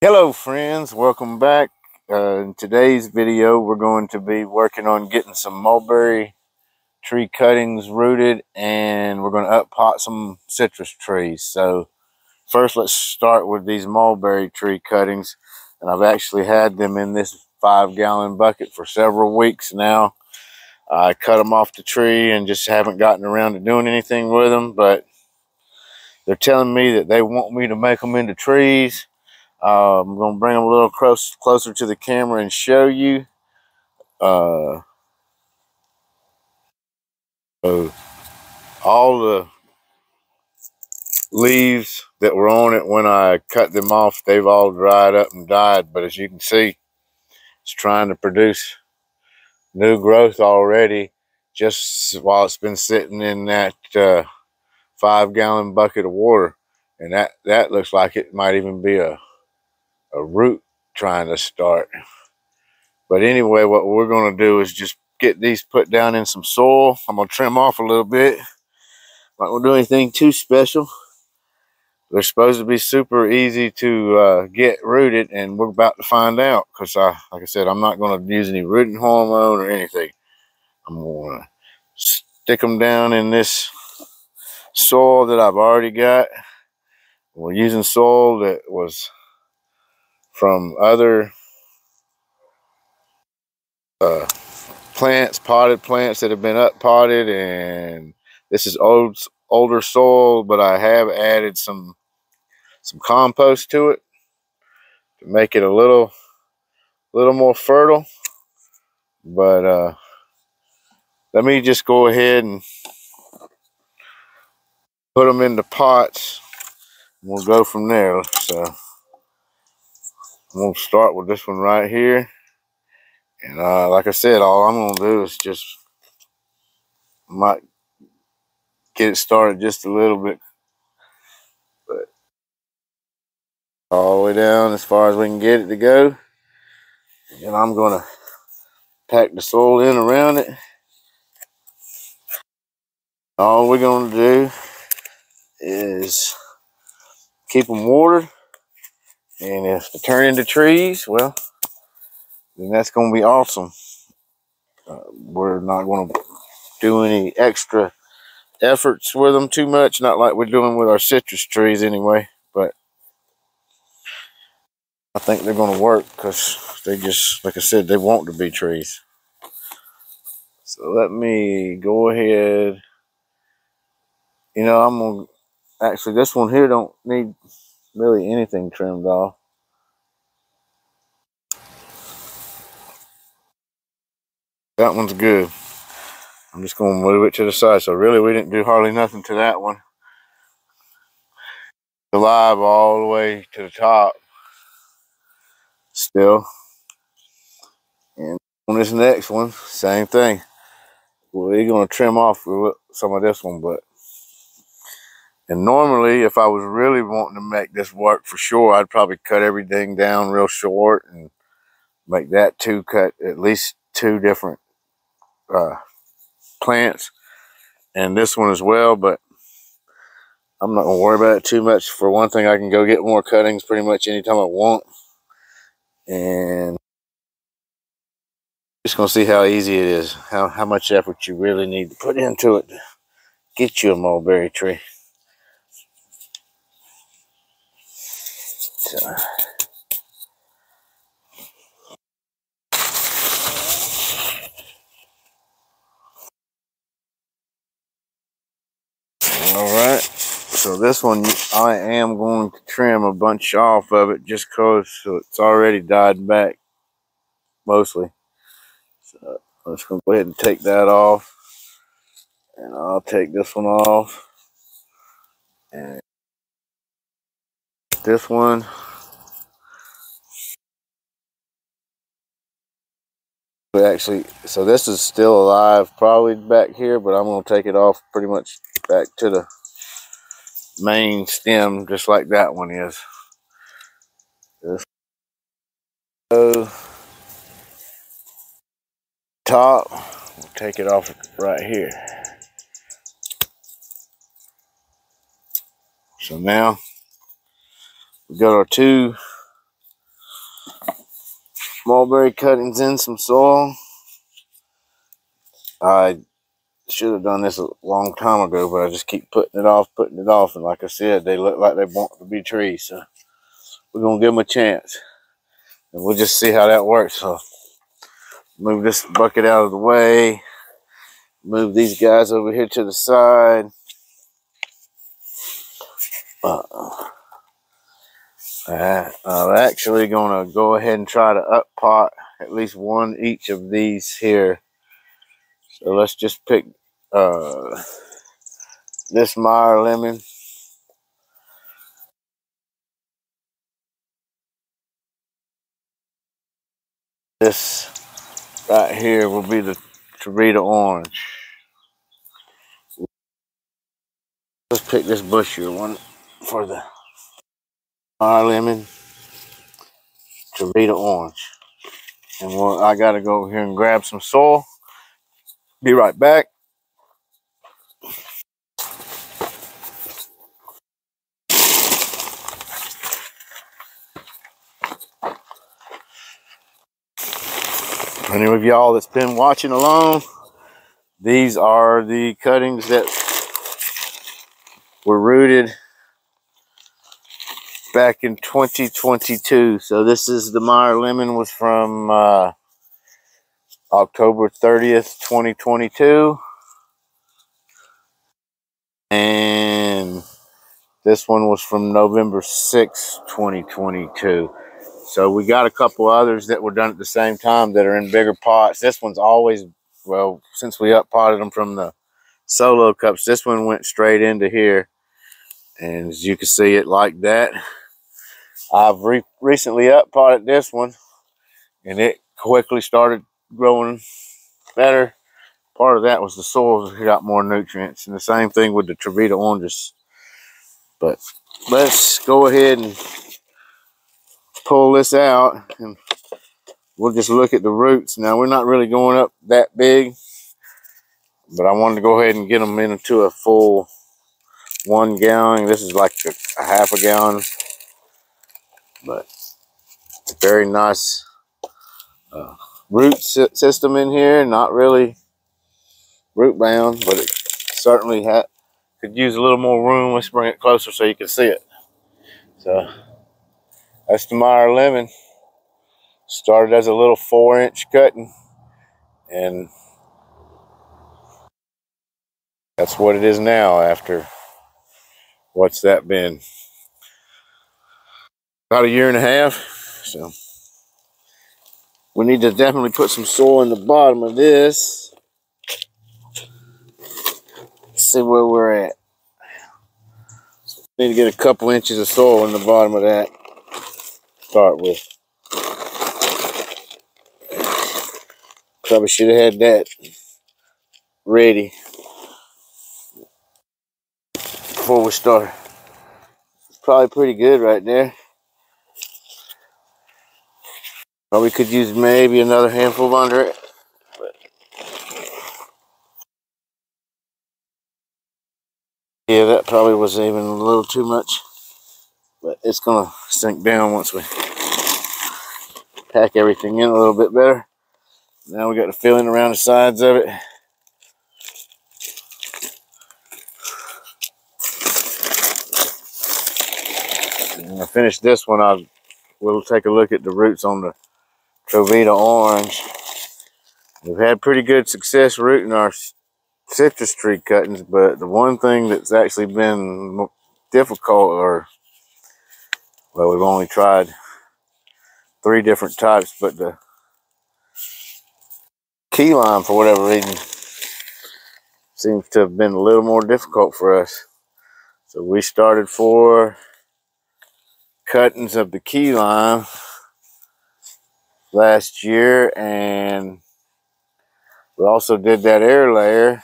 Hello friends, welcome back. In today's video we're going to be working on getting some mulberry tree cuttings rooted, and we're going to up pot some citrus trees. So first let's start with these mulberry tree cuttings, and I've actually had them in this 5-gallon bucket for several weeks now. I cut them off the tree and just haven't gotten around to doing anything with them, but they're telling me that they want me to make them into trees. I'm going to bring them a little closer to the camera and show you. So all the leaves that were on it when I cut them off, they've all dried up and died. But as you can see, it's trying to produce new growth already just while it's been sitting in that 5-gallon bucket of water. And that looks like it might even be a root trying to start. But anyway, what we're going to do is just get these put down in some soil. I'm going to trim off a little bit. Not going to do anything too special. They're supposed to be super easy to get rooted, and we're about to find out, because like I said, I'm not going to use any rooting hormone or anything. I'm going to stick them down in this soil that I've already got. We're using soil that was from other plants, potted plants that have been up potted, and this is older soil, but I have added some compost to it to make it a little more fertile. But let me just go ahead and put them into pots, and we'll go from there. So I'm going to start with this one right here, and like I said, all I'm going to do is just might get it started just a little bit, but all the way down as far as we can get it to go. And I'm going to pack the soil in around it. All we're going to do is keep them watered, and if they turn into trees, well, then that's going to be awesome. We're not going to do any extra efforts with them too much, not like we're doing with our citrus trees anyway, but I think they're going to work because they just, like I said, they want to be trees. So let me go ahead. I'm going to, actually, this one here don't need really anything trimmed off. That one's good. I'm just going to move it to the side. So really, we didn't do hardly nothing to that one. Alive all the way to the top still. And on this next one, same thing. We're going to trim off some of this one, and normally, if I was really wanting to make this work for sure, I'd probably cut everything down real short and make that cut at least 2 different plants, and this one as well. But I'm not going to worry about it too much. For one thing, I can go get more cuttings pretty much anytime I want, and just going to see how easy it is, how much effort you really need to put into it to get you a mulberry tree. So, all right, so this one I am going to trim a bunch off of it just because it's already died back mostly. So I'm just going to go ahead and take that off, and I'll take this one off, and this one. But actually, so this is still alive probably back here, but I'm going to take it off pretty much back to the main stem, just like that one is. Just go top, we'll take it off right here. So now we got our 2 mulberry cuttings in some soil. I should have done this a long time ago, but I just keep putting it off. And like I said, they look like they want to be trees. So we're going to give them a chance. And we'll just see how that works. So move this bucket out of the way. Move these guys over here to the side. I'm actually going to go ahead and try to up pot at least one each of these here. So let's just pick this Meyer lemon. This right here will be the Torita orange. Let's pick this bushier one for the Meyer lemon, Torita orange. And I got to go over here and grab some soil. Be right back. Any of y'all that's been watching along, these are the cuttings that were rooted back in 2022. So this is the Meyer lemon, was from October 30th, 2022. And this one was from November 6th, 2022. So we got a couple others that were done at the same time that are in bigger pots. This one's always, well, since we up potted them from the solo cups, this one went straight into here. And as you can see it like that. I've recently up potted this one, and it quickly started growing better. Part of that was the soil got more nutrients, and the same thing with the Torita oranges. But let's go ahead and pull this out, and we'll just look at the roots. Now, we're not really going up that big, but I wanted to go ahead and get them into a full 1 gallon. This is like a half a gallon, but very nice root system in here. Not really root bound, but it certainly could use a little more room. Let's bring it closer so you can see it. So that's the Meyer lemon. Started as a little 4-inch cutting, and that's what it is now after, what's that been? About 1.5 years. So we need to definitely put some soil in the bottom of this. See where we're at. Need to get a couple inches of soil in the bottom of that to start with. Probably should have had that ready before we start. It's probably pretty good right there. Probably could use maybe another handful under it. But yeah, that probably was even a little too much. But it's gonna sink down once we pack everything in a little bit better. Now we got the filling around the sides of it. And when I finish this one, we'll take a look at the roots on the Torita orange. We've had pretty good success rooting our citrus tree cuttings, but the one thing that's actually been difficult, well, we've only tried 3 different types, but the key lime, for whatever reason, seems to have been a little more difficult for us. So we started 4 cuttings of the key lime last year, and we also did that air layer,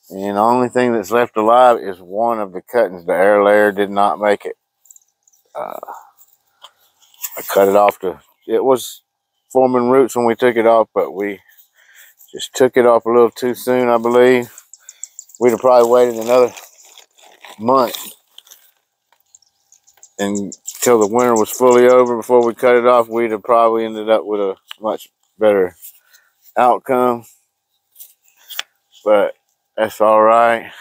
and the only thing that's left alive is 1 of the cuttings. The air layer did not make it. I cut it off. It was forming roots when we took it off, but we just took it off a little too soon, I believe. We'd have probably waited another month and till the winter was fully over before we cut it off, we'd have probably ended up with a much better outcome. But that's all right.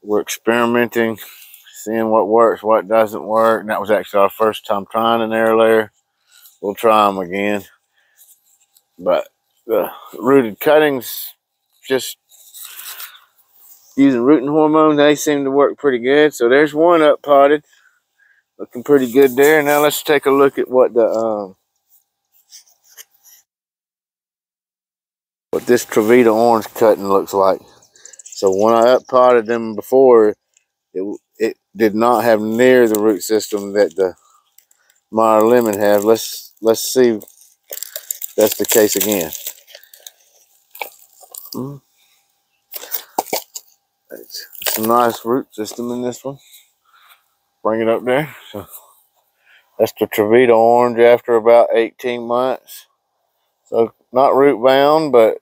We're experimenting, seeing what works, what doesn't work. And that was actually our first time trying an air layer. We'll try them again. But the rooted cuttings, just using rooting hormone, they seem to work pretty good. So there's one up potted, looking pretty good there. Now let's take a look at what this Trevita orange cutting looks like. So when I up potted them before, it did not have near the root system that the Meyer lemon have. Let's see if that's the case again. It's a nice root system in this one. Bring it up there. So that's the Trevita orange after about 18 months. So not root bound, but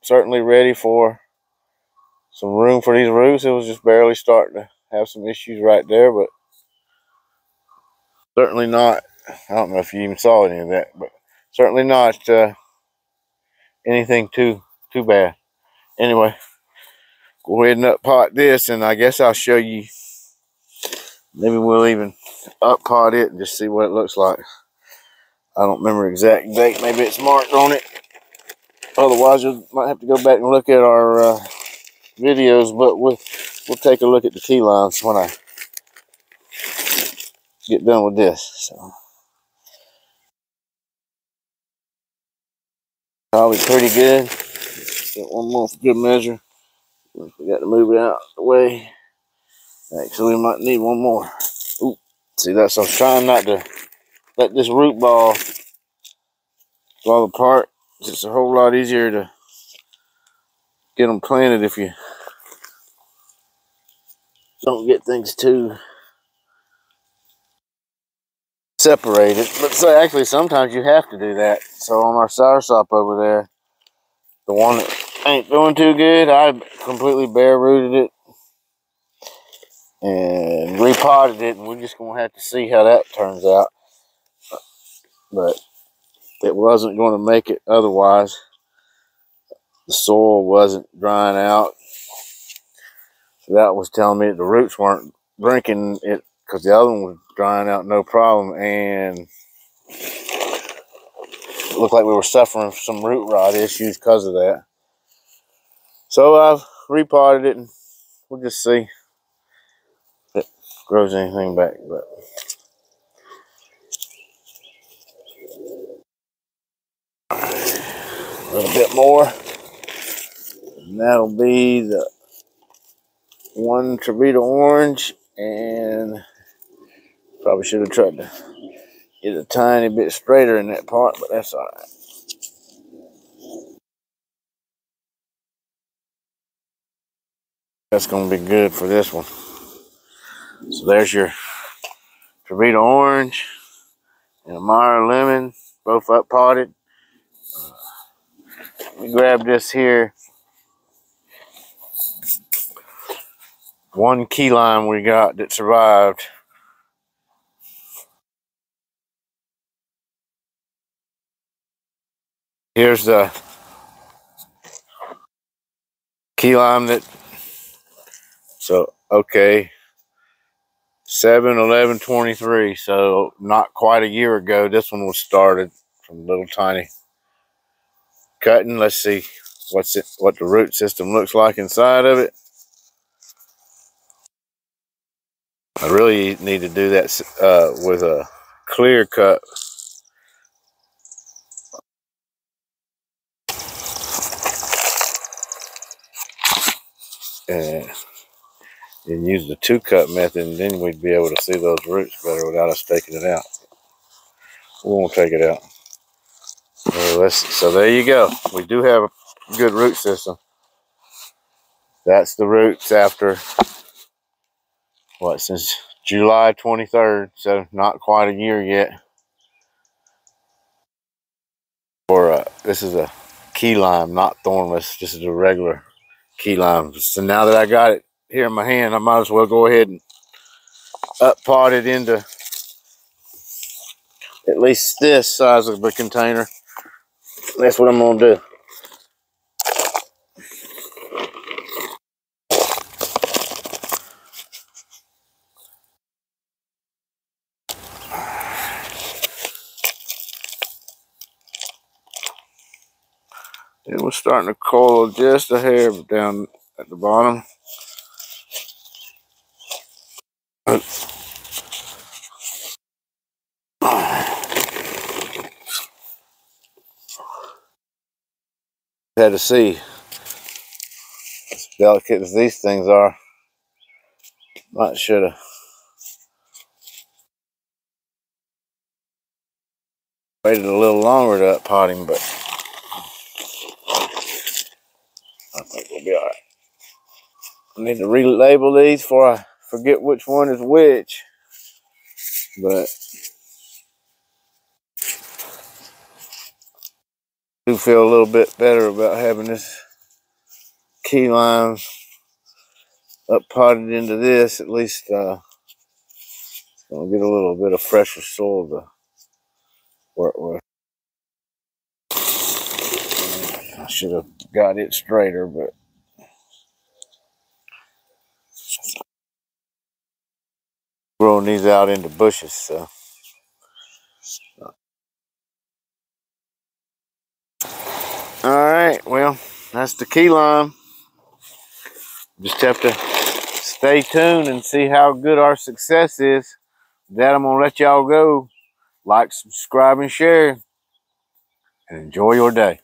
certainly ready for some room for these roots. It was just barely starting to have some issues right there, but certainly not. I don't know if you even saw any of that, but certainly not anything too bad. Anyway, go ahead and up pot this, and I guess I'll show you. Maybe we'll even up pot it and just see what it looks like. I don't remember the exact date. Maybe it's marked on it. Otherwise, you might have to go back and look at our videos. But we'll take a look at the key lines when I get done with this. So probably pretty good. Get one more for good measure. We got to move it out of the way. Actually, we might need one more. Ooh, see that? So I'm trying not to let this root ball fall apart. It's a whole lot easier to get them planted if you don't get things too separated. But so actually, sometimes you have to do that. So on our soursop over there, the one that ain't doing too good, I completely bare rooted it and repotted it, and we're just gonna have to see how that turns out. But it wasn't going to make it otherwise. The soil wasn't drying out. So that was telling me that the roots weren't drinking it, because the other one was drying out no problem, and it looked like we were suffering some root rot issues because of that. So I've repotted it, and we'll just see if it grows anything back. But a little bit more, and that'll be the one Trevita orange, and probably should have tried to get a tiny bit straighter in that part, but that's all right. That's going to be good for this one. So there's your Trevita orange and a Meyer lemon, both up potted. Let me grab this here. One key lime we got that survived. Here's the key lime that, so okay, 7/11/23, so not quite a year ago this one was started from little tiny cutting. Let's see what the root system looks like inside of it. I really need to do that with a clear cut. And use the 2-cut method, and then we'd be able to see those roots better without us taking it out. We won't take it out. So there you go. We do have a good root system. That's the roots after, what, since July 23rd, so not quite a year yet. This is a key lime, not thornless. This is a regular key lime. So now that I got it here in my hand, I might as well go ahead and up pot it into at least this size of a container. That's what I'm gonna do. It was starting to coil just a hair down at the bottom. Had to see, as delicate as these things are, might should have waited a little longer to pot him, but I think we'll be all right. I need to relabel these before I forget which one is which, but I do feel a little bit better about having this key lime up potted into this. At least it's gonna get a little bit of fresher soil to work with. I should have got it straighter, but growing these out into bushes, so. All right, well, that's the key lime. Just have to stay tuned and see how good our success is. With that, I'm gonna let y'all go. Like, subscribe, and share, and enjoy your day.